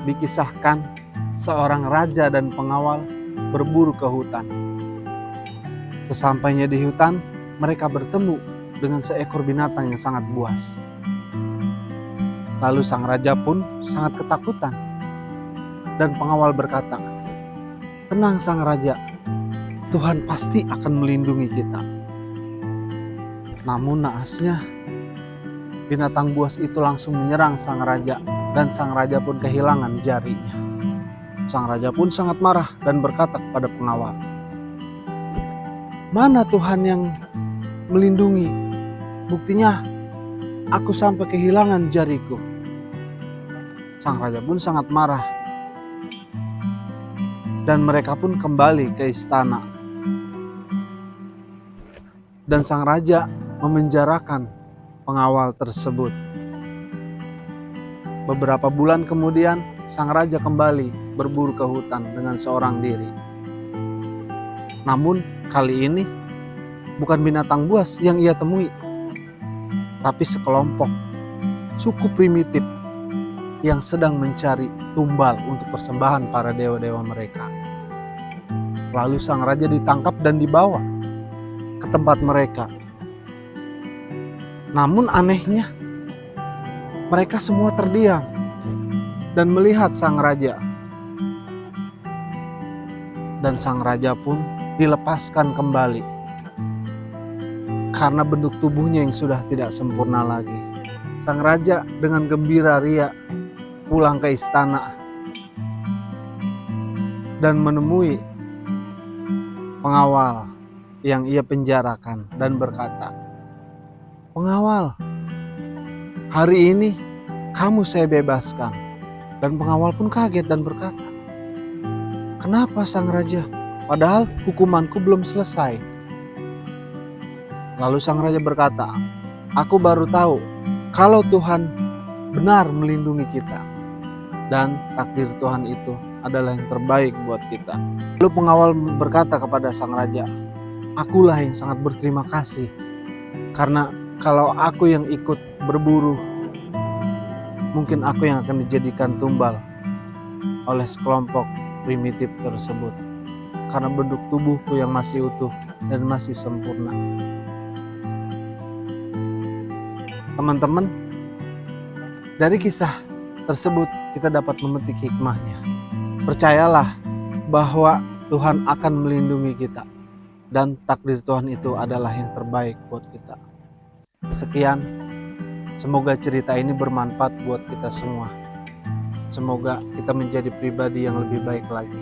dikisahkan seorang raja dan pengawal berburu ke hutan. Sesampainya di hutan, mereka bertemu dengan seekor binatang yang sangat buas. Lalu sang raja pun sangat ketakutan. Dan pengawal berkata, "Tenang sang raja, Tuhan pasti akan melindungi kita." Namun naasnya, binatang buas itu langsung menyerang sang raja dan sang raja pun kehilangan jarinya. Sang raja pun sangat marah dan berkata kepada pengawal, "Mana Tuhan yang melindungi? Buktinya aku sampai kehilangan jariku." Sang raja pun sangat marah dan mereka pun kembali ke istana. Dan sang raja memenjarakan pengawal tersebut. Beberapa bulan kemudian, sang raja kembali berburu ke hutan dengan seorang diri. Namun kali ini bukan binatang buas yang ia temui, tapi sekelompok suku primitif yang sedang mencari tumbal untuk persembahan para dewa-dewa mereka. Lalu sang raja ditangkap dan dibawa ke tempat mereka. Namun anehnya, mereka semua terdiam dan melihat sang raja. Dan sang raja pun dilepaskan kembali karena bentuk tubuhnya yang sudah tidak sempurna lagi. Sang raja dengan gembira ria pulang ke istana dan menemui pengawal yang ia penjarakan dan berkata, "Pengawal, hari ini kamu saya bebaskan." Dan pengawal pun kaget dan berkata, "Kenapa sang raja? Padahal hukumanku belum selesai." Lalu sang raja berkata, "Aku baru tahu kalau Tuhan benar melindungi kita. Dan takdir Tuhan itu adalah yang terbaik buat kita." Lalu pengawal berkata kepada sang raja, "Akulah yang sangat berterima kasih. Karena kalau aku yang ikut berburu, mungkin aku yang akan dijadikan tumbal oleh sekelompok primitif tersebut. Karena bentuk tubuhku yang masih utuh dan masih sempurna." Teman-teman, dari kisah tersebut kita dapat memetik hikmahnya. Percayalah bahwa Tuhan akan melindungi kita dan takdir Tuhan itu adalah yang terbaik buat kita. Sekian, semoga cerita ini bermanfaat buat kita semua. Semoga kita menjadi pribadi yang lebih baik lagi.